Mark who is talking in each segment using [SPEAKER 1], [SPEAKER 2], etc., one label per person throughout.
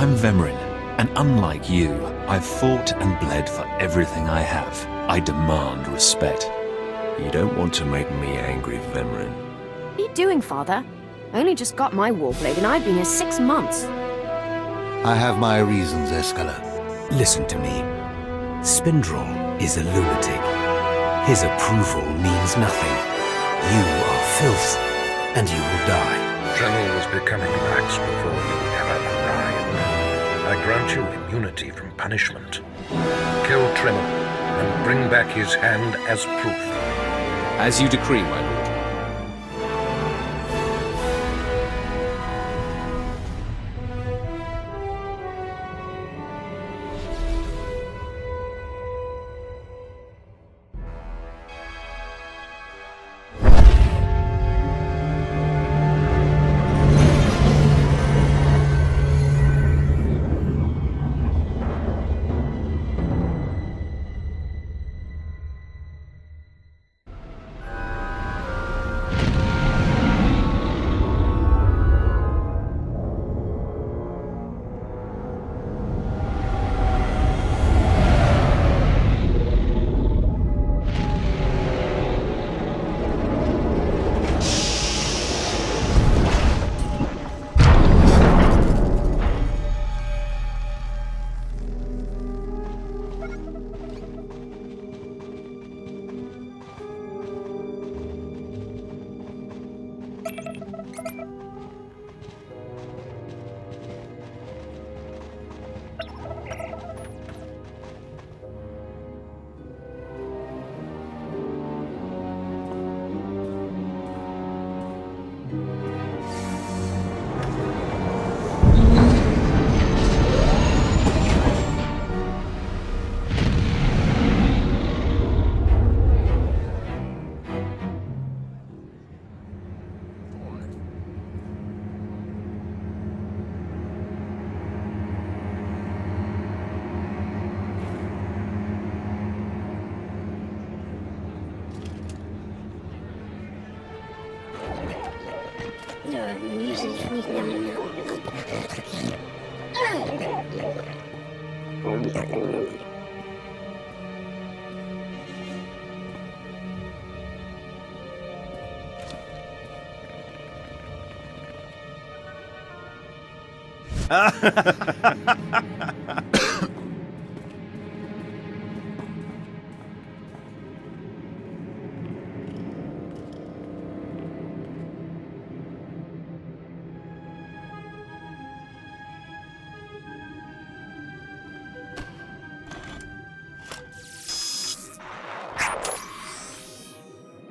[SPEAKER 1] I'm Vemrin, and unlike you, I've fought and bled for everything I have. I demand respect.
[SPEAKER 2] You don't want to make me angry, Vemrin.
[SPEAKER 3] What are you doing, Father? I only just got my warblade and I've been here 6 months.
[SPEAKER 4] I have my reasons, Escala.
[SPEAKER 5] Listen to me. Spindrel is a lunatic. His approval means nothing. You are filth, and you will die.
[SPEAKER 6] Tremel was becoming lax before you ever arrived. I grant you immunity from punishment. Kill Tremel, and bring back his hand as proof.
[SPEAKER 1] As you decree, my lord.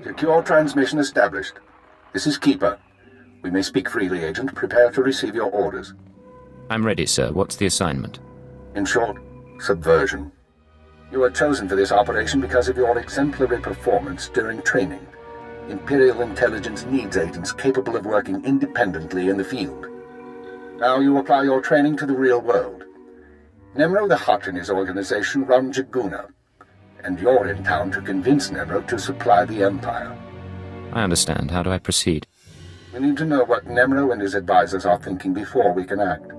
[SPEAKER 7] Secure transmission established. This is Keeper. We may speak freely, Agent. Prepare to receive your orders.
[SPEAKER 1] I'm ready, sir. What's the assignment?
[SPEAKER 7] In short, subversion. You were chosen for this operation because of your exemplary performance during training. Imperial intelligence needs agents capable of working independently in the field. Now you apply your training to the real world. Nemro the Hutt and his organization run Jaguna, and you're in town to convince Nemro to supply the Empire.
[SPEAKER 1] I understand. How do I proceed?
[SPEAKER 7] We need to know what Nemro and his advisors are thinking before we can act.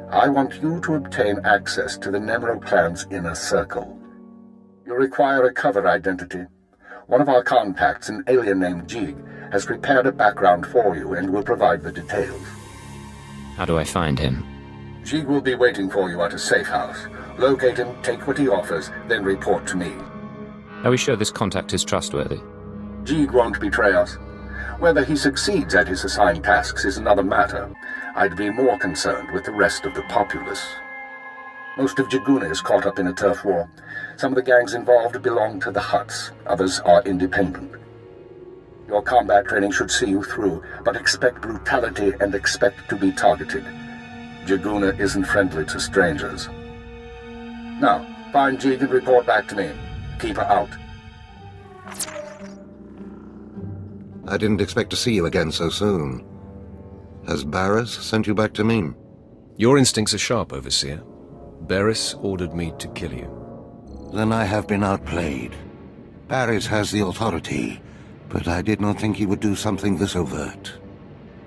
[SPEAKER 7] I want you to obtain access to the Nemro clan's inner circle. You require a cover identity. One of our contacts, an alien named Jig, has prepared a background for you and will provide the details.
[SPEAKER 1] How do I find him?
[SPEAKER 7] Jig will be waiting for you at a safe house. Locate him, take what he offers, then report to me.
[SPEAKER 1] Are we sure this contact is trustworthy?
[SPEAKER 7] Jig won't betray us. Whether he succeeds at his assigned tasks is another matter. I'd be more concerned with the rest of the populace. Most of Jaguna is caught up in a turf war. Some of the gangs involved belong to the Hutts. Others are independent. Your combat training should see you through, but expect brutality and expect to be targeted. Jaguna isn't friendly to strangers. Now, find Jig and report back to me. Keep her out.
[SPEAKER 4] I didn't expect to see you again so soon. Has Barris sent you back to me?
[SPEAKER 2] Your instincts are sharp, Overseer. Barris ordered me to kill you.
[SPEAKER 4] Then I have been outplayed. Barris has the authority, but I did not think he would do something this overt.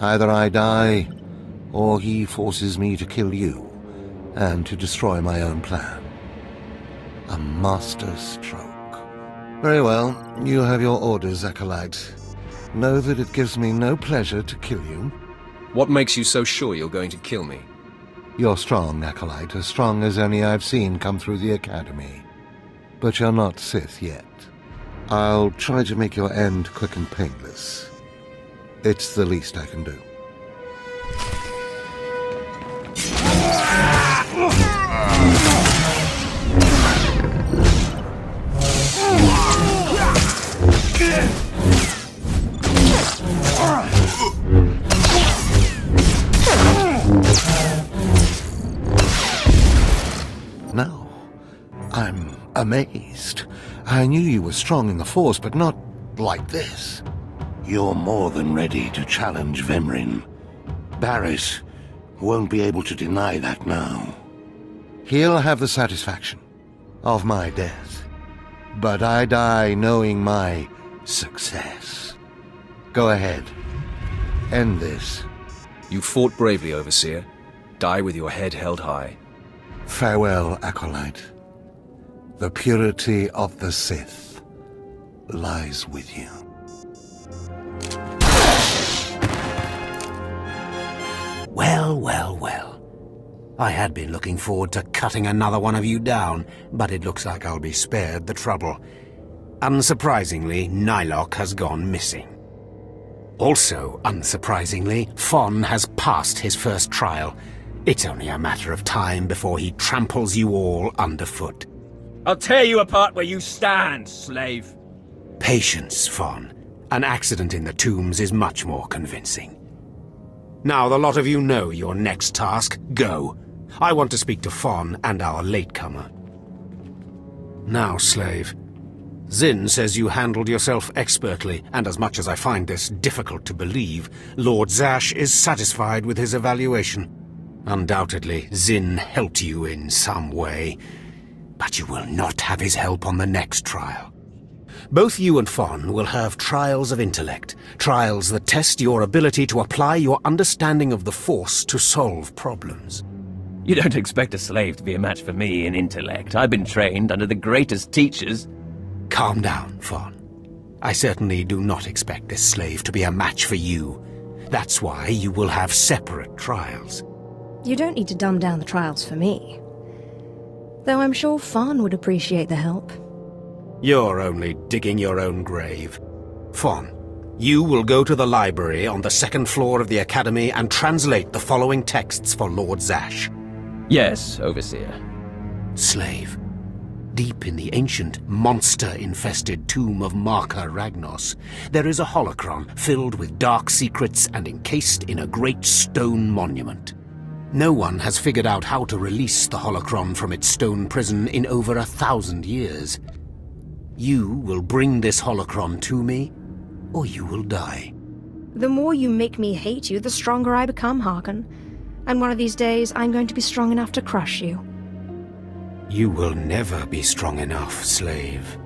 [SPEAKER 4] Either I die, or he forces me to kill you, and to destroy my own plan. A master stroke. Very well, you have your orders, Acolyte. Know that it gives me no pleasure to kill you.
[SPEAKER 2] What makes you so sure you're going to kill me?
[SPEAKER 4] You're strong, Acolyte, as strong as any I've seen come through the Academy. But you're not Sith yet. I'll try to make your end quick and painless. It's the least I can do. Now, I'm amazed. I knew you were strong in the Force, but not like this. You're more than ready to challenge Vemrin. Barris won't be able to deny that now. He'll have the satisfaction of my death. But I die knowing my success. Go ahead. End this.
[SPEAKER 2] You fought bravely, Overseer. Die with your head held high.
[SPEAKER 4] Farewell, Acolyte. The purity of the Sith lies with you.
[SPEAKER 5] Well, well, well. I had been looking forward to cutting another one of you down, but it looks like I'll be spared the trouble. Unsurprisingly, Nylock has gone missing. Also, unsurprisingly, Fon has passed his first trial. It's only a matter of time before he tramples you all underfoot.
[SPEAKER 8] I'll tear you apart where you stand, slave.
[SPEAKER 5] Patience, Fon. An accident in the tombs is much more convincing. Now the lot of you know your next task. Go. I want to speak to Fon and our latecomer. Now, slave. Zin says you handled yourself expertly, and as much as I find this difficult to believe, Lord Zash is satisfied with his evaluation. Undoubtedly, Zin helped you in some way, but you will not have his help on the next trial. Both you and Fon will have trials of intellect, trials that test your ability to apply your understanding of the Force to solve problems.
[SPEAKER 8] You don't expect a slave to be a match for me in intellect. I've been trained under the greatest teachers.
[SPEAKER 5] Calm down, Fon. I certainly do not expect this slave to be a match for you. That's why you will have separate trials.
[SPEAKER 9] You don't need to dumb down the trials for me. Though I'm sure Fon would appreciate the help.
[SPEAKER 5] You're only digging your own grave. Fon, you will go to the library on the second floor of the Academy and translate the following texts for Lord Zash.
[SPEAKER 8] Yes, Overseer.
[SPEAKER 5] Slave, deep in the ancient, monster-infested tomb of Marka Ragnos, there is a holocron filled with dark secrets and encased in a great stone monument. No one has figured out how to release the holocron from its stone prison in over 1,000 years. You will bring this holocron to me, or you will die.
[SPEAKER 9] The more you make me hate you, the stronger I become, Harkon. And one of these days, I'm going to be strong enough to crush you.
[SPEAKER 5] You will never be strong enough, slave.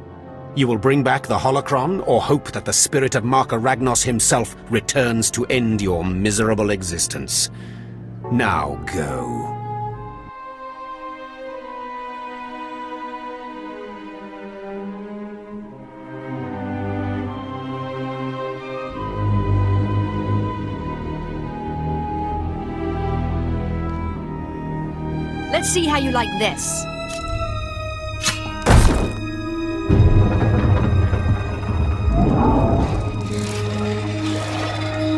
[SPEAKER 5] You will bring back the holocron, or hope that the spirit of Marka Ragnos himself returns to end your miserable existence. Now go.
[SPEAKER 3] Let's see how you like this.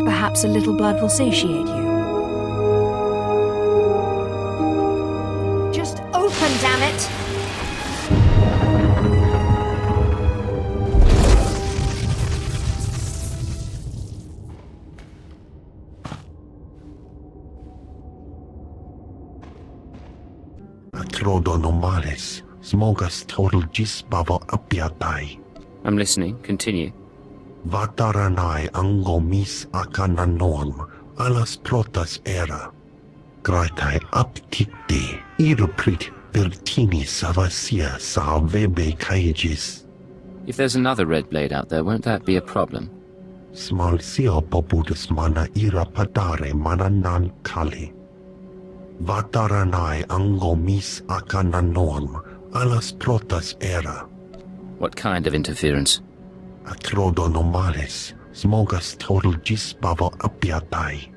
[SPEAKER 9] Perhaps a little blood will satiate you.
[SPEAKER 3] Just open, damn it!
[SPEAKER 10] Atrodonomales, smogas total gisbavo apiatai.
[SPEAKER 11] I'm listening. Continue.
[SPEAKER 10] Vataranai angomis akananoam, alas plotas era. Gratai aptikte, iruprit vertini savasia sa vebe kaegis.
[SPEAKER 11] If there's another red blade out there, won't that be a problem?
[SPEAKER 10] Smal sio popudus mana ira padare mana nan kali. Vataranai angomis akananorm, alas protas era.
[SPEAKER 11] What kind of interference?
[SPEAKER 10] Acrodonomales, smogas total gisbavo apiatai.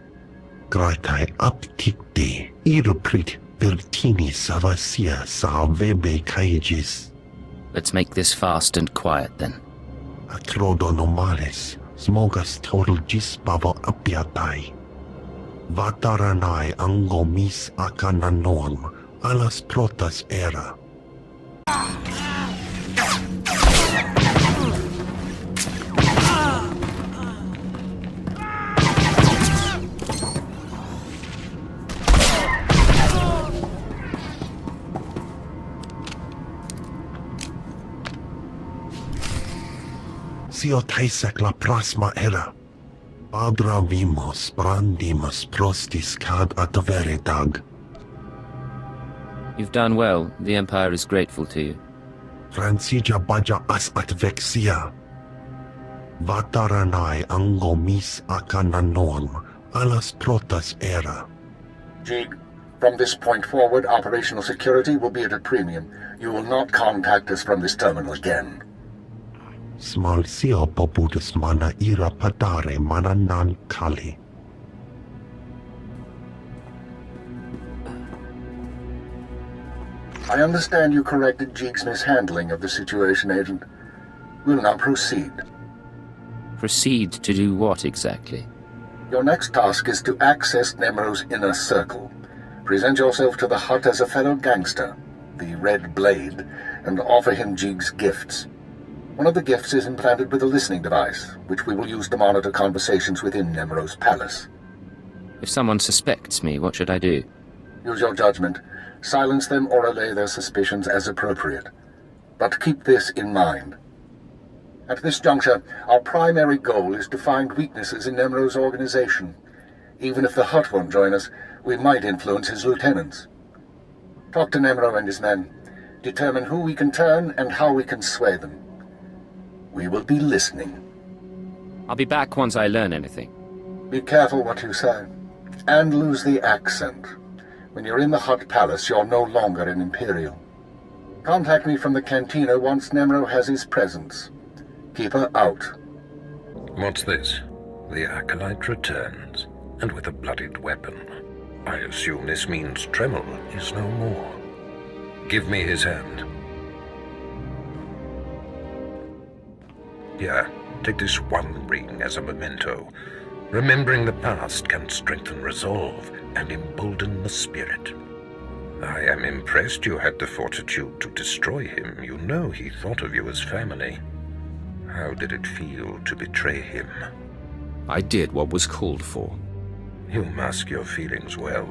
[SPEAKER 10] Graitai aptikte, iruprit virtini savasia savebe kaigis.
[SPEAKER 11] Let's make this fast and quiet then.
[SPEAKER 10] Acrodonomales, smogas total gisbavo apiatai. Vataranai angomis akananorm, alas protas era. Taisek la prasma era. Padra vimos brandimus prostis cad adveretag.
[SPEAKER 11] You've done well. The Empire is grateful to you.
[SPEAKER 10] Francia baja as advexia. Vataranai angomis akananorm, alas protas era.
[SPEAKER 7] Jig, from this point forward, operational security will be at a premium. You will not contact us from this terminal again.
[SPEAKER 10] Small sio poputus mana ira padare mana nan kali.
[SPEAKER 7] I understand you corrected Jig's mishandling of the situation, Agent. We'll now proceed.
[SPEAKER 11] Proceed to do what exactly?
[SPEAKER 7] Your next task is to access Nemro's inner circle. Present yourself to the hut as a fellow gangster, the Red Blade, and offer him Jig's gifts. One of the gifts is implanted with a listening device, which we will use to monitor conversations within Nemro's palace.
[SPEAKER 11] If someone suspects me, what should I do?
[SPEAKER 7] Use your judgment. Silence them or allay their suspicions as appropriate. But keep this in mind. At this juncture, our primary goal is to find weaknesses in Nemro's organization. Even if the Hutt won't join us, we might influence his lieutenants. Talk to Nemro and his men. Determine who we can turn and how we can sway them. We will be listening.
[SPEAKER 11] I'll be back once I learn anything.
[SPEAKER 7] Be careful what you say. And lose the accent. When you're in the Hutt Palace, you're no longer an Imperial. Contact me from the cantina once Nemro has his presence. Keep her out.
[SPEAKER 6] What's this? The Acolyte returns, and with a bloodied weapon. I assume this means Tremel is no more. Give me his hand. Here, take this one ring as a memento. Remembering the past can strengthen resolve and embolden the spirit. I am impressed you had the fortitude to destroy him. You know he thought of you as family. How did it feel to betray him?
[SPEAKER 2] I did what was called for.
[SPEAKER 6] You mask your feelings well,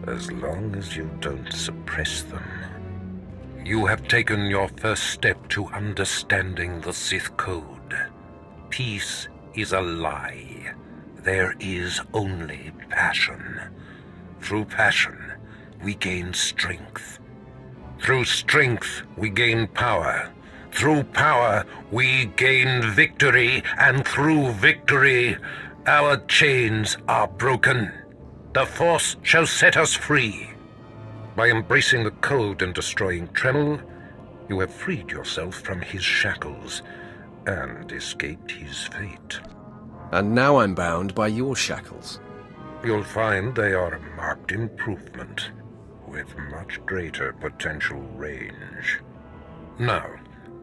[SPEAKER 6] as long as you don't suppress them. You have taken your first step to understanding the Sith Code. Peace is a lie. There is only passion. Through passion, we gain strength. Through strength, we gain power. Through power, we gain victory. And through victory, our chains are broken. The Force shall set us free. By embracing the Code and destroying Tremel, you have freed yourself from his shackles and escaped his fate.
[SPEAKER 2] And now I'm bound by your shackles.
[SPEAKER 6] You'll find they are a marked improvement, with much greater potential range. Now,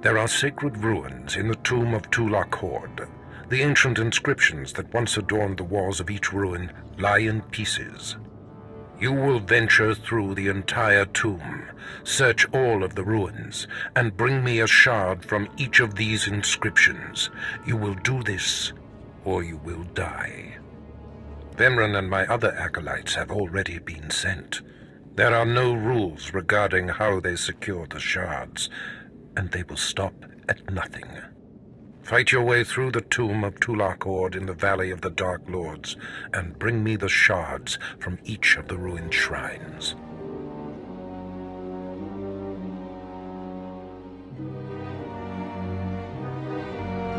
[SPEAKER 6] there are sacred ruins in the tomb of Tulak Horde. The ancient inscriptions that once adorned the walls of each ruin lie in pieces. You will venture through the entire tomb, search all of the ruins, and bring me a shard from each of these inscriptions. You will do this, or you will die. Vemran and my other acolytes have already been sent. There are no rules regarding how they secure the shards, and they will stop at nothing. Fight your way through the tomb of Tulak Horde in the Valley of the Dark Lords, and bring me the shards from each of the ruined shrines.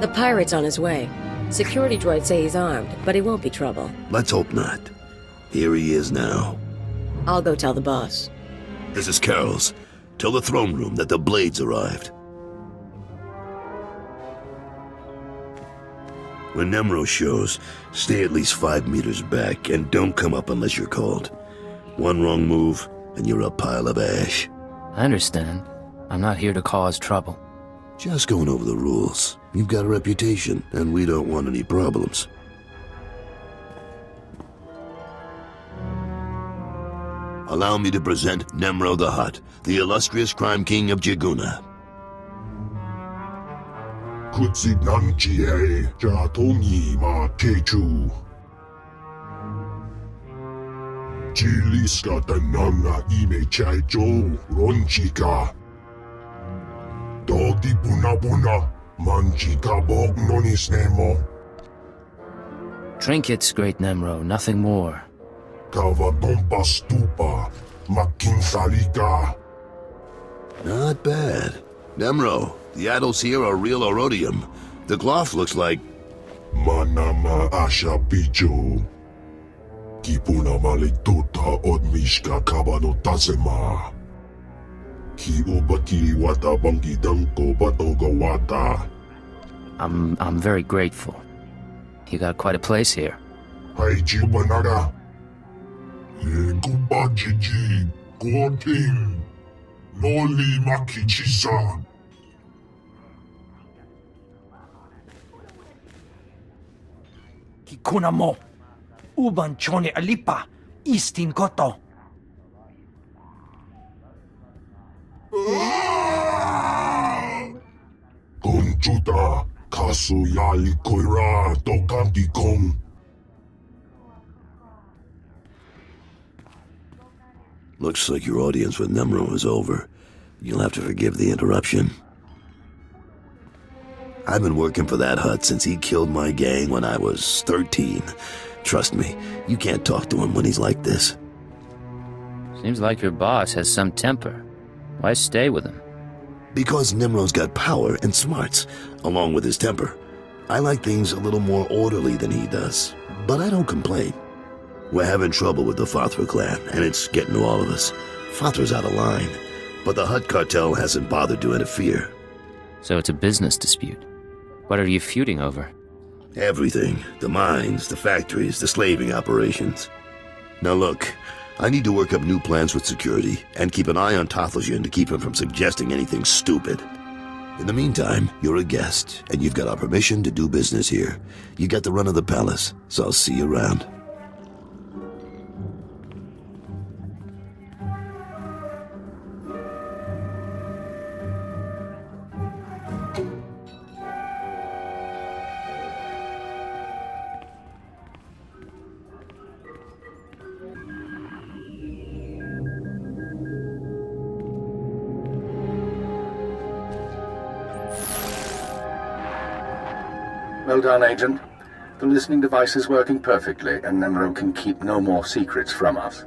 [SPEAKER 12] The pirate's on his way. Security droids say he's armed, but he won't be trouble.
[SPEAKER 13] Let's hope not. Here he is now.
[SPEAKER 12] I'll go tell the boss.
[SPEAKER 13] This is Carol's. Tell the throne room that the blades arrived. When Nemro shows, stay at least 5 meters back and don't come up unless you're called. One wrong move, and you're a pile of ash.
[SPEAKER 11] I understand. I'm not here to cause trouble.
[SPEAKER 13] Just going over the rules. You've got a reputation, and we don't want any problems. Allow me to present Nemro the Hutt, the illustrious crime king of Jaguna.
[SPEAKER 10] Kutsinanchie Jatongi Ma Techu Chiliska Tananga Ime Chaicho Ronchika Dodi Buna Buna Manchika Bog Nonis Nemo
[SPEAKER 11] Trinkets, great Nemro, nothing more.
[SPEAKER 10] Kavatompa Stupa Makin Salika.
[SPEAKER 13] Not bad. Nemro, the idols here are real Orodium. The cloth looks like...
[SPEAKER 10] Manama Asha Picho. Kipuna Malituta Odmishka Kabano Tazema. Ki Ubaki Wata Bangi Danko Batogawata.
[SPEAKER 11] I'm very grateful. You got quite a place here.
[SPEAKER 10] Haiji Banada. Kubajiji Goting Noli Makichisa.
[SPEAKER 14] Kikuna mo, uban chone alipa, istin koto.
[SPEAKER 10] Konchuta, kasu yali koira, tokanti kong.
[SPEAKER 13] Looks like your audience with Nemro is over. You'll have to forgive the interruption. I've been working for that Hutt since he killed my gang when I was 13. Trust me, you can't talk to him when he's like this.
[SPEAKER 11] Seems like your boss has some temper. Why stay with him?
[SPEAKER 13] Because Nemro's got power and smarts, along with his temper. I like things a little more orderly than he does, but I don't complain. We're having trouble with the Fathra clan, and it's getting to all of us. Fathra's out of line, but the Hutt cartel hasn't bothered to interfere.
[SPEAKER 11] So it's a business dispute. What are you feuding over?
[SPEAKER 13] Everything. The mines, the factories, the slaving operations. Now look, I need to work up new plans with security, and keep an eye on Tathlosian to keep him from suggesting anything stupid. In the meantime, you're a guest, and you've got our permission to do business here. You got the run of the palace, so I'll see you around.
[SPEAKER 7] Well done, Agent. The listening device is working perfectly, and Nemro can keep no more secrets from us.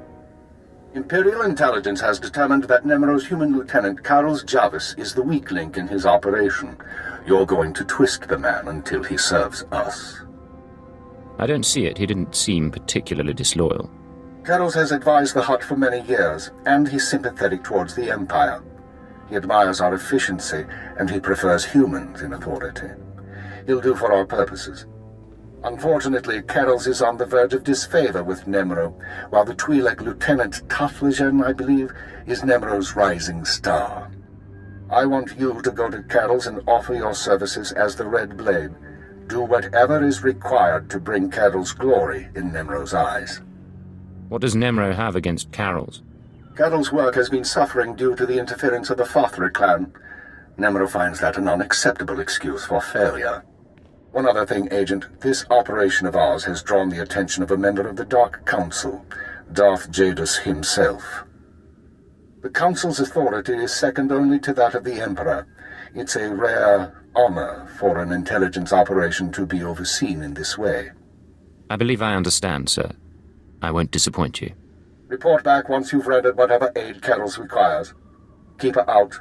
[SPEAKER 7] Imperial intelligence has determined that Nemro's human lieutenant, Carlos Jarvis, is the weak link in his operation. You're going to twist the man until he serves us.
[SPEAKER 11] I don't see it. He didn't seem particularly disloyal.
[SPEAKER 7] Carlos has advised the Hutt for many years, and he's sympathetic towards the Empire. He admires our efficiency, and he prefers humans in authority. He'll do for our purposes. Unfortunately, Carol's is on the verge of disfavor with Nemro, while the Twi'lek Lieutenant Tathlosian, I believe, is Nemro's rising star. I want you to go to Carol's and offer your services as the Red Blade. Do whatever is required to bring Carol's glory in Nemro's eyes.
[SPEAKER 11] What does Nemro have against Carol's?
[SPEAKER 7] Carol's work has been suffering due to the interference of the Fathra clan. Nemro finds that an unacceptable excuse for failure. One other thing, Agent. This operation of ours has drawn the attention of a member of the Dark Council, Darth Jadus himself. The Council's authority is second only to that of the Emperor. It's a rare honor for an intelligence operation to be overseen in this way.
[SPEAKER 11] I believe I understand, sir. I won't disappoint you.
[SPEAKER 7] Report back once you've rendered whatever aid Carol's requires. Keep her out.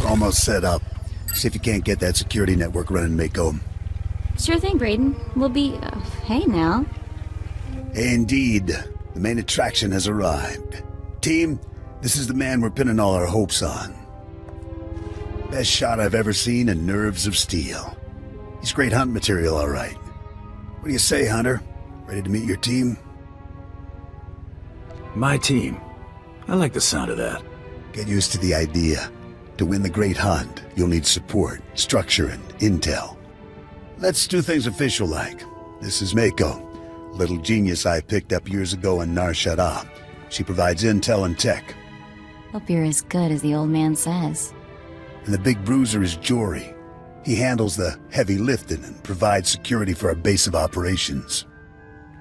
[SPEAKER 15] Almost set up. See if you can't get that security network running, Mako.
[SPEAKER 16] Sure thing, Brayden. We'll be... hey now.
[SPEAKER 15] Indeed. The main attraction has arrived. Team, this is the man we're pinning all our hopes on. Best shot I've ever seen and nerves of steel. He's great hunt material, all right. What do you say, Hunter? Ready to meet your team?
[SPEAKER 17] My team? I like the sound of that.
[SPEAKER 15] Get used to the idea. To win the Great Hunt, you'll need support, structure, and intel. Let's do things official-like. This is Mako, little genius I picked up years ago in Nar Shaddaa. She provides intel and tech.
[SPEAKER 16] Hope you're as good as the old man says.
[SPEAKER 15] And the big bruiser is Jory. He handles the heavy lifting and provides security for our base of operations.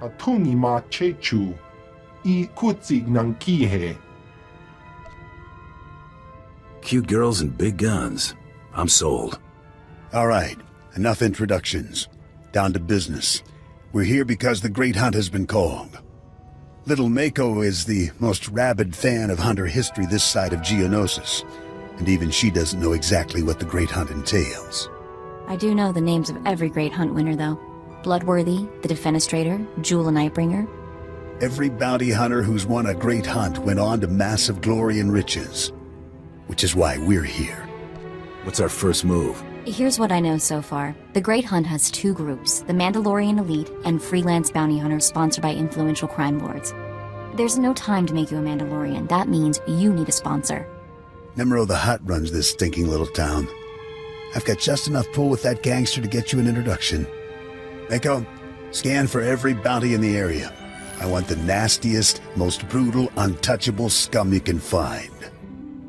[SPEAKER 10] Atungi ma chechu, I kutsig nang kihe.
[SPEAKER 17] Cute girls and big guns. I'm sold.
[SPEAKER 15] All right, enough introductions. Down to business. We're here because the Great Hunt has been called. Little Mako is the most rabid fan of hunter history this side of Geonosis, and even she doesn't know exactly what the Great Hunt entails.
[SPEAKER 16] I do know the names of every Great Hunt winner, though. Bloodworthy, the Defenestrator, Jewel and Nightbringer.
[SPEAKER 15] Every bounty hunter who's won a Great Hunt went on to massive glory and riches. Which is why we're here.
[SPEAKER 17] What's our first move?
[SPEAKER 16] Here's what I know so far. The Great Hunt has two groups, the Mandalorian Elite and freelance bounty hunters sponsored by influential crime lords. There's no time to make you a Mandalorian. That means you need a sponsor.
[SPEAKER 15] Nemro the Hutt runs this stinking little town. I've got just enough pull with that gangster to get you an introduction. Mako, scan for every bounty in the area. I want the nastiest, most brutal, untouchable scum you can find.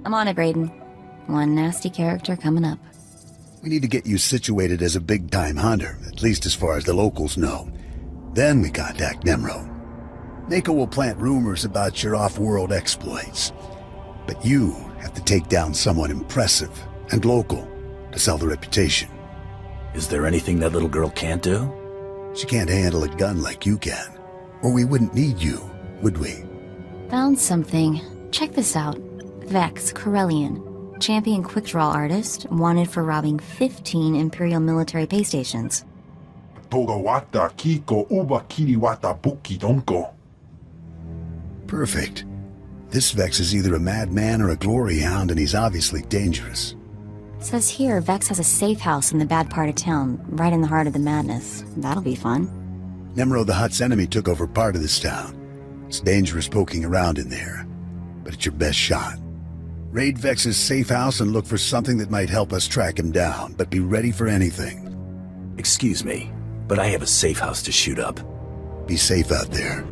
[SPEAKER 16] I'm on it, Brayden. One nasty character coming up.
[SPEAKER 15] We need to get you situated as a big-time hunter, at least as far as the locals know. Then we contact Nemro. Mako will plant rumors about your off-world exploits. But you have to take down someone impressive and local to sell the reputation.
[SPEAKER 17] Is there anything that little girl can't do?
[SPEAKER 15] She can't handle a gun like you can. Or we wouldn't need you, would we?
[SPEAKER 16] Found something. Check this out. Vex Corellian, champion quick-draw artist, wanted for robbing 15 Imperial military pay stations.
[SPEAKER 10] Togawata kiko uba kiriwata buki donko.
[SPEAKER 15] Perfect. This Vex is either a madman or a glory hound, and he's obviously dangerous.
[SPEAKER 16] It says here Vex has a safe house in the bad part of town, right in the heart of the madness. That'll be fun.
[SPEAKER 15] Nemro the Hutt's enemy took over part of this town. It's dangerous poking around in there, but it's your best shot. Raid Vex's safe house and look for something that might help us track him down, but be ready for anything.
[SPEAKER 17] Excuse me, but I have a safe house to shoot up.
[SPEAKER 15] Be safe out there.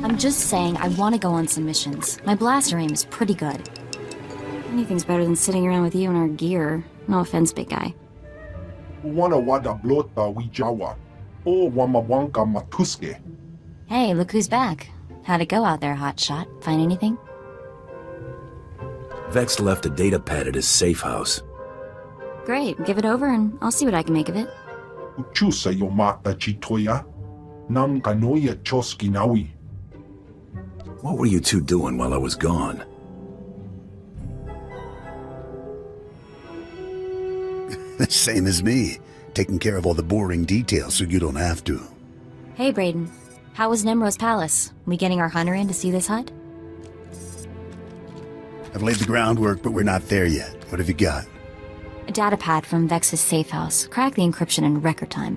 [SPEAKER 16] I'm just saying I want to go on some missions. My blaster aim is pretty good. Anything's better than sitting around with you in our gear. No offense, big guy.
[SPEAKER 10] Wana wada blota wijawa. O wamawanka matuske.
[SPEAKER 16] Hey, look who's back. How'd it go out there, hotshot? Find anything?
[SPEAKER 17] Vex left a data pad at his safe house.
[SPEAKER 16] Great, give it over and I'll see what I can make of it.
[SPEAKER 10] Uchusa yomata chitoya. Nam kanoya choski nawi.
[SPEAKER 17] What were you two doing while I was gone?
[SPEAKER 15] The same as me. Taking care of all the boring details so you don't have to.
[SPEAKER 16] Hey, Brayden. How was Nemro's palace? We getting our hunter in to see this hut?
[SPEAKER 15] I've laid the groundwork, but we're not there yet. What have you got?
[SPEAKER 16] A datapad from Vex's safe house. Cracked the encryption in record time.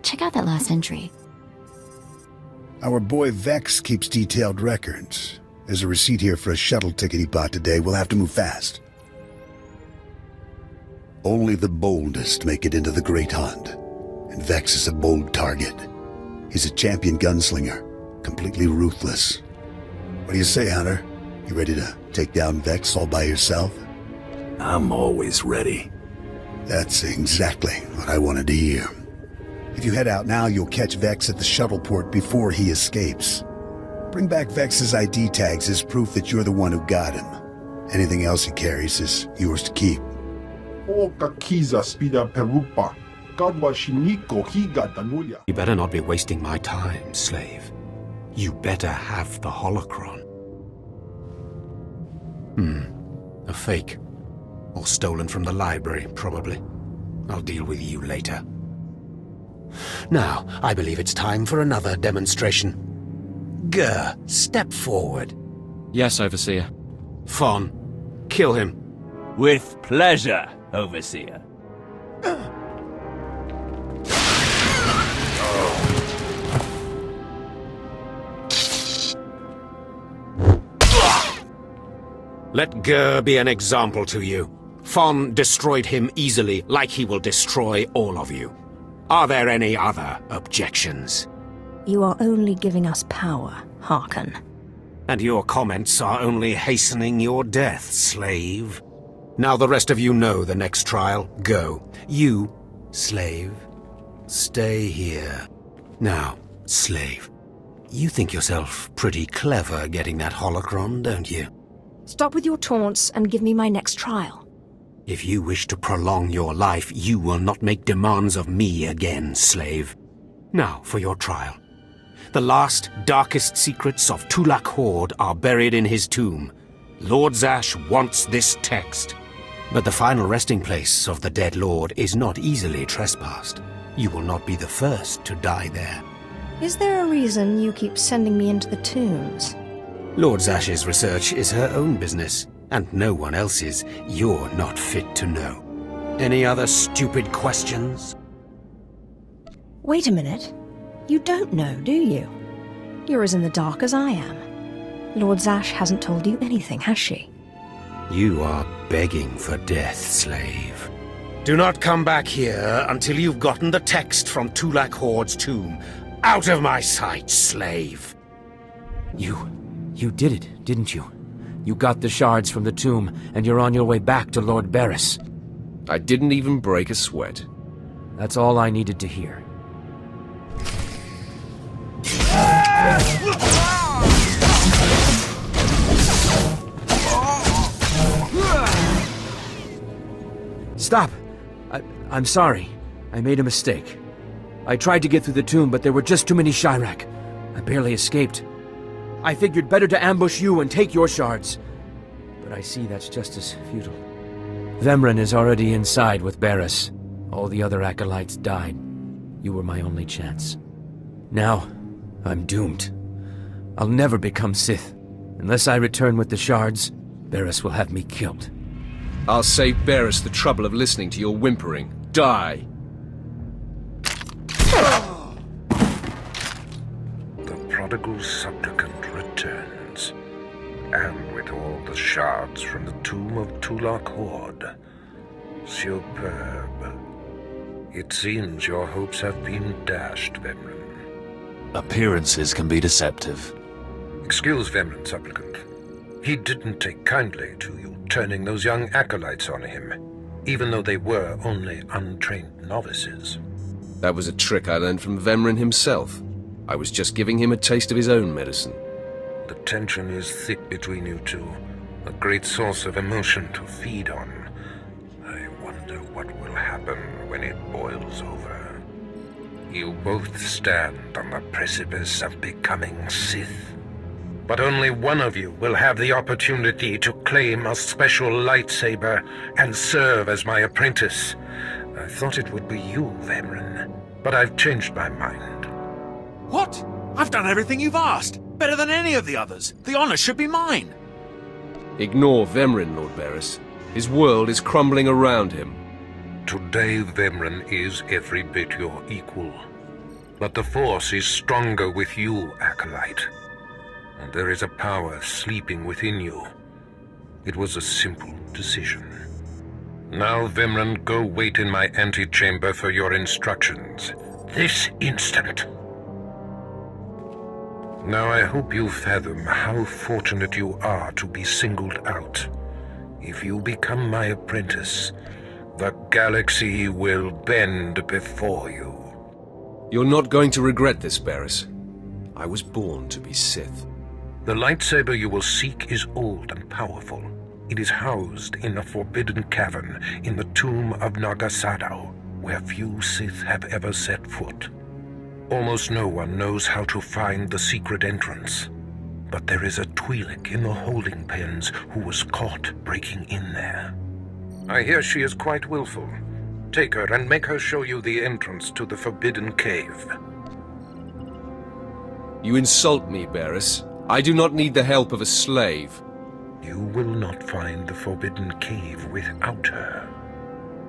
[SPEAKER 16] Check out that last entry.
[SPEAKER 15] Our boy Vex keeps detailed records. There's a receipt here for a shuttle ticket he bought today. We'll have to move fast. Only the boldest make it into the Great Hunt. And Vex is a bold target. He's a champion gunslinger, completely ruthless. What do you say, Hunter? You ready to take down Vex all by yourself?
[SPEAKER 17] I'm always ready.
[SPEAKER 15] That's exactly what I wanted to hear. If you head out now, you'll catch Vex at the shuttle port before he escapes. Bring back Vex's ID tags as proof that you're the one who got him. Anything else he carries is yours to keep.
[SPEAKER 10] You
[SPEAKER 5] better not be wasting my time, slave. You better have the holocron. A fake. Or stolen from the library, probably. I'll deal with you later. Now, I believe it's time for another demonstration. Gur, step forward.
[SPEAKER 11] Yes, Overseer.
[SPEAKER 5] Fon, kill him.
[SPEAKER 8] With pleasure, Overseer.
[SPEAKER 5] Let Gur be an example to you. Fon destroyed him easily, like he will destroy all of you. Are there any other objections?
[SPEAKER 9] You are only giving us power, Harkon.
[SPEAKER 5] And your comments are only hastening your death, slave. Now the rest of you know the next trial. Go. You, slave, stay here. Now, slave, you think yourself pretty clever getting that holocron, don't you?
[SPEAKER 9] Stop with your taunts and give me my next trial.
[SPEAKER 5] If you wish to prolong your life, you will not make demands of me again, slave. Now for your trial. The last, darkest secrets of Tulak Horde are buried in his tomb. Lord Zash wants this text. But the final resting place of the dead lord is not easily trespassed. You will not be the first to die there.
[SPEAKER 9] Is there a reason you keep sending me into the tombs?
[SPEAKER 5] Lord Zash's research is her own business, and no one else's. You're not fit to know. Any other stupid questions?
[SPEAKER 9] Wait a minute. You don't know, do you? You're as in the dark as I am. Lord Zash hasn't told you anything, has she?
[SPEAKER 5] You are begging for death, slave. Do not come back here until you've gotten the text from Tulak Horde's tomb. Out of my sight, slave!
[SPEAKER 14] You did it, didn't you? You got the shards from the tomb, and you're on your way back to Lord Barris.
[SPEAKER 2] I didn't even break a sweat.
[SPEAKER 14] That's all I needed to hear. Stop! I'm sorry. I made a mistake. I tried to get through the tomb, but there were just too many Chirac. I barely escaped. I figured better to ambush you and take your shards. But I see that's just as futile. Vemrin is already inside with Barris. All the other acolytes died. You were my only chance. Now, I'm doomed. I'll never become Sith. Unless I return with the shards, Barris will have me killed.
[SPEAKER 2] I'll save Barris the trouble of listening to your whimpering. Die!
[SPEAKER 6] The prodigal supplicant returns, and with all the shards from the tomb of Tulak Horde. Superb. It seems your hopes have been dashed, Vemrin.
[SPEAKER 1] Appearances can be deceptive.
[SPEAKER 6] Excuse Vemrin, supplicant. He didn't take kindly to you turning those young acolytes on him, even though they were only untrained novices.
[SPEAKER 2] That was a trick I learned from Vemrin himself. I was just giving him a taste of his own medicine.
[SPEAKER 6] The tension is thick between you two, a great source of emotion to feed on. I wonder what will happen when it boils over. You both stand on the precipice of becoming Sith. But only one of you will have the opportunity to claim a special lightsaber and serve as my apprentice. I thought it would be you, Vemrin, but I've changed my mind.
[SPEAKER 18] What? I've done everything you've asked. Better than any of the others. The honor should be mine.
[SPEAKER 2] Ignore Vemrin, Lord Barris. His world is crumbling around him.
[SPEAKER 6] Today, Vemrin is every bit your equal. But the Force is stronger with you, Acolyte. And there is a power sleeping within you. It was a simple decision. Now, Vemrin, go wait in my antechamber for your instructions. This instant. Now I hope you fathom how fortunate you are to be singled out. If you become my apprentice, the galaxy will bend before you.
[SPEAKER 2] You're not going to regret this, Barris. I was born to be Sith.
[SPEAKER 6] The lightsaber you will seek is old and powerful. It is housed in a forbidden cavern in the tomb of Nagasadao, where few Sith have ever set foot. Almost no one knows how to find the secret entrance. But there is a Twi'lek in the holding pens who was caught breaking in there. I hear she is quite willful. Take her and make her show you the entrance to the Forbidden Cave.
[SPEAKER 2] You insult me, Barris. I do not need the help of a slave.
[SPEAKER 6] You will not find the Forbidden Cave without her.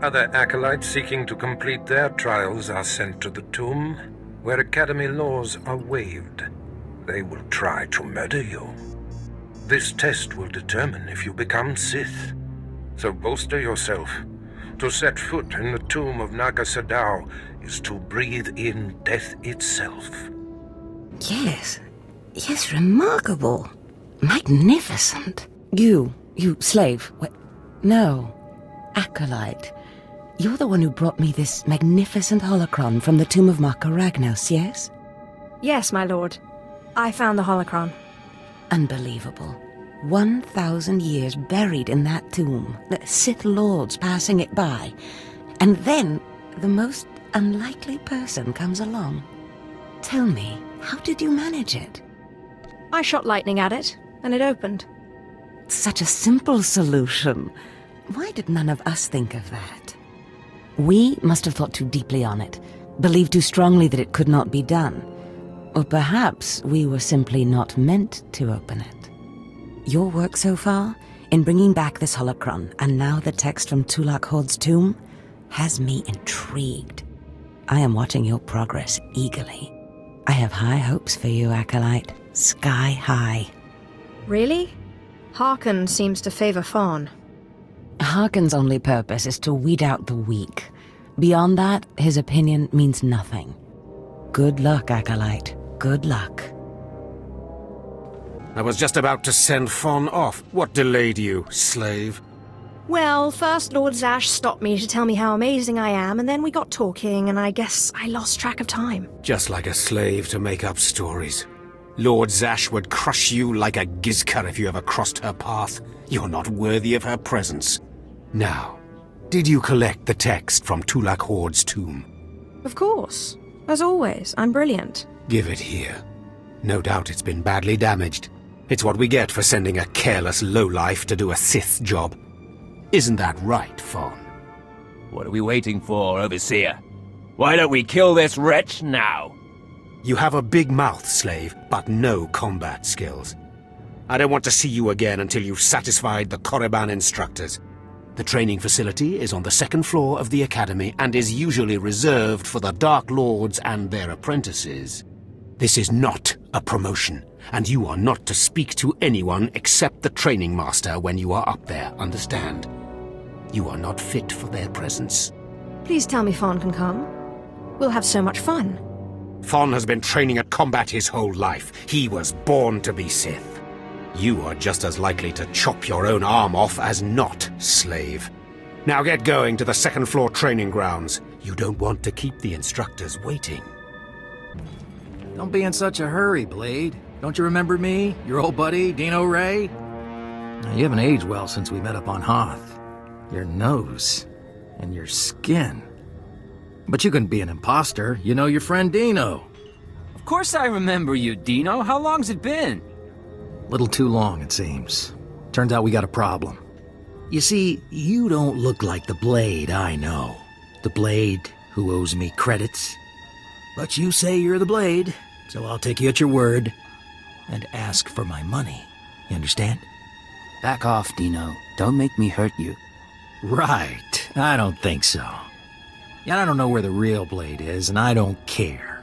[SPEAKER 6] Other acolytes seeking to complete their trials are sent to the tomb, where Academy laws are waived. They will try to murder you. This test will determine if you become Sith. So bolster yourself. To set foot in the tomb of Nagasadao is to breathe in death itself.
[SPEAKER 18] Yes. Yes, remarkable. Magnificent. You slave. No. Acolyte. You're the one who brought me this magnificent holocron from the tomb of Marka Ragnos, yes?
[SPEAKER 9] Yes, my lord. I found the holocron.
[SPEAKER 18] Unbelievable. 1,000 years buried in that tomb, the Sith Lords passing it by. And then the most unlikely person comes along. Tell me, how did you manage it?
[SPEAKER 9] I shot lightning at it, and it opened.
[SPEAKER 18] Such a simple solution. Why did none of us think of that? We must have thought too deeply on it, believed too strongly that it could not be done. Or perhaps we were simply not meant to open it. Your work so far, in bringing back this holocron, and now the text from Tulak Horde's tomb, has me intrigued. I am watching your progress eagerly. I have high hopes for you, Acolyte. Sky high.
[SPEAKER 9] Really? Harkon seems to favor Fawn.
[SPEAKER 18] Harkon's only purpose is to weed out the weak. Beyond that, his opinion means nothing. Good luck, Acolyte. Good luck.
[SPEAKER 5] I was just about to send Fawn off. What delayed you, slave?
[SPEAKER 9] Well, first Lord Zash stopped me to tell me how amazing I am, and then we got talking, and I guess I lost track of time.
[SPEAKER 5] Just like a slave to make up stories. Lord Zash would crush you like a Gizka if you ever crossed her path. You're not worthy of her presence. Now, did you collect the text from Tulak Horde's tomb?
[SPEAKER 9] Of course. As always, I'm brilliant.
[SPEAKER 5] Give it here. No doubt it's been badly damaged. It's what we get for sending a careless lowlife to do a Sith job. Isn't that right, Fawn?
[SPEAKER 8] What are we waiting for, Overseer? Why don't we kill this wretch now?
[SPEAKER 5] You have a big mouth, slave, but no combat skills. I don't want to see you again until you've satisfied the Korriban instructors. The training facility is on the second floor of the Academy and is usually reserved for the Dark Lords and their apprentices. This is not a promotion, and you are not to speak to anyone except the training master when you are up there, understand? You are not fit for their presence.
[SPEAKER 9] Please tell me Fawn can come. We'll have so much fun.
[SPEAKER 5] Fawn has been training at combat his whole life. He was born to be Sith. You are just as likely to chop your own arm off as not, slave. Now get going to the second floor training grounds. You don't want to keep the instructors waiting.
[SPEAKER 19] Don't be in such a hurry, Blade. Don't you remember me? Your old buddy, Dino Ray? Now, you haven't aged well since we met up on Hoth. Your nose and your skin. But you couldn't be an imposter. You know your friend Dino.
[SPEAKER 11] Of course I remember you, Dino. How long's it been?
[SPEAKER 19] Little too long, it seems. Turns out we got a problem. You see, you don't look like the Blade I know. The Blade who owes me credits. But you say you're the Blade, so I'll take you at your word and ask for my money. You understand?
[SPEAKER 11] Back off, Dino. Don't make me hurt you.
[SPEAKER 19] Right. I don't think so. Yeah, I don't know where the real blade is, and I don't care.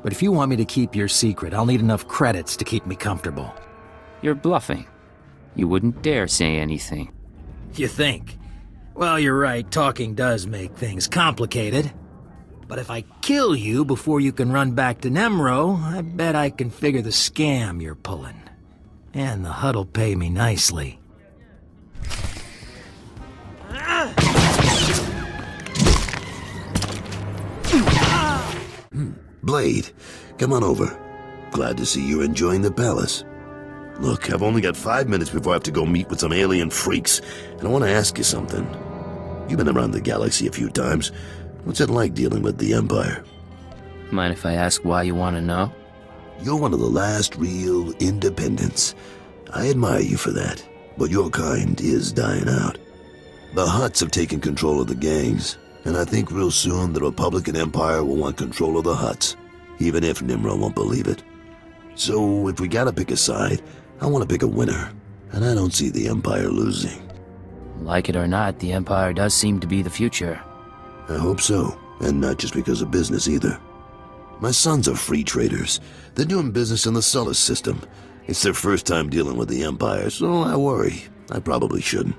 [SPEAKER 19] But if you want me to keep your secret, I'll need enough credits to keep me comfortable.
[SPEAKER 11] You're bluffing. You wouldn't dare say anything.
[SPEAKER 19] You think? Well, you're right, talking does make things complicated. But if I kill you before you can run back to Nemro, I bet I can figure the scam you're pulling. And the HUD'll pay me nicely.
[SPEAKER 13] Blade, come on over. Glad to see you're enjoying the palace. Look, I've only got 5 minutes before I have to go meet with some alien freaks, and I want to ask you something. You've been around the galaxy a few times. What's it like dealing with the Empire?
[SPEAKER 11] Mind if I ask why you want to know?
[SPEAKER 13] You're one of the last real independents. I admire you for that, but your kind is dying out. The Hutts have taken control of the gangs, and I think real soon the Republican Empire will want control of the Hutts, even if Nimro won't believe it. So if we gotta pick a side, I want to pick a winner, and I don't see the Empire losing.
[SPEAKER 11] Like it or not, the Empire does seem to be the future.
[SPEAKER 13] I hope so, and not just because of business either. My sons are free traders. They're doing business in the solar system. It's their first time dealing with the Empire, so I worry. I probably shouldn't.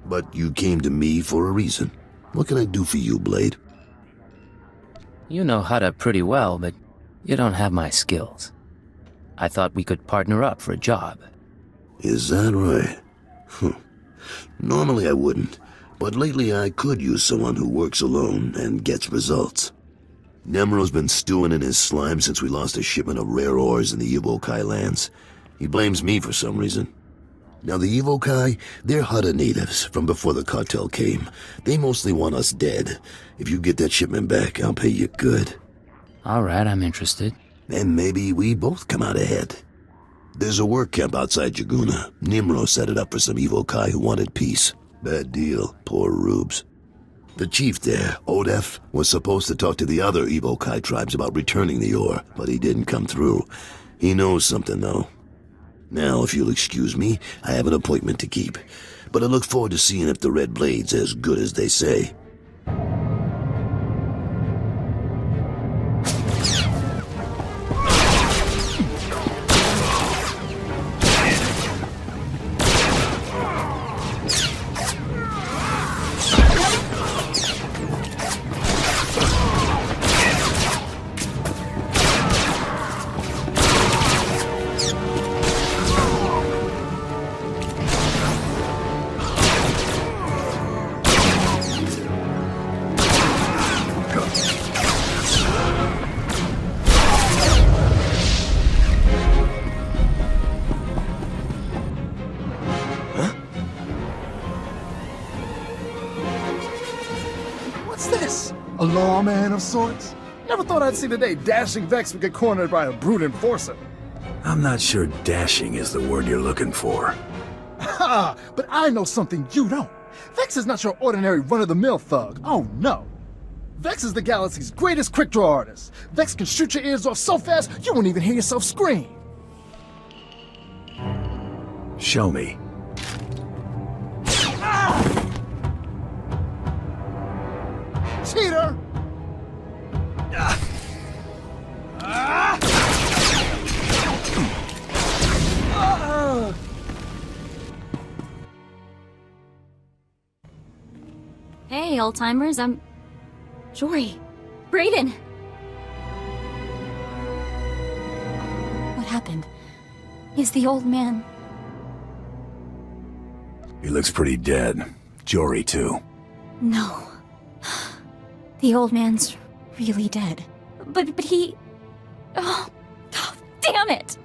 [SPEAKER 13] But you came to me for a reason. What can I do for you, Blade?
[SPEAKER 11] You know Hutta pretty well, but you don't have my skills. I thought we could partner up for a job.
[SPEAKER 13] Is that right? Normally I wouldn't, but lately I could use someone who works alone and gets results. Nemro's been stewing in his slime since we lost a shipment of rare ores in the Evokai lands. He blames me for some reason. Now the Evokai, they're Hutta natives from before the cartel came. They mostly want us dead. If you get that shipment back, I'll pay you good.
[SPEAKER 11] Alright, I'm interested.
[SPEAKER 13] And maybe we both come out ahead. There's a work camp outside Jaguna. Nimro set it up for some Evokai who wanted peace. Bad deal, poor rubes. The chief there, Odef, was supposed to talk to the other Evokai tribes about returning the ore, but he didn't come through. He knows something, though. Now, if you'll excuse me, I have an appointment to keep, but I look forward to seeing if the Red Blade's as good as they say.
[SPEAKER 20] A lawman of sorts? Never thought I'd see the day Dashing Vex would get cornered by a brute enforcer.
[SPEAKER 17] I'm not sure dashing is the word you're looking for.
[SPEAKER 20] Ha! But I know something you don't. Vex is not your ordinary run-of-the-mill thug. Oh, no. Vex is the galaxy's greatest quick-draw artist. Vex can shoot your ears off so fast, you won't even hear yourself scream.
[SPEAKER 17] Show me.
[SPEAKER 20] Cheater!
[SPEAKER 16] Hey, old-timers, I'm... Jory. Brayden! What happened? Is the old man...
[SPEAKER 17] He looks pretty dead. Jory, too.
[SPEAKER 16] No. The old man's really dead. But he... Oh, damn it!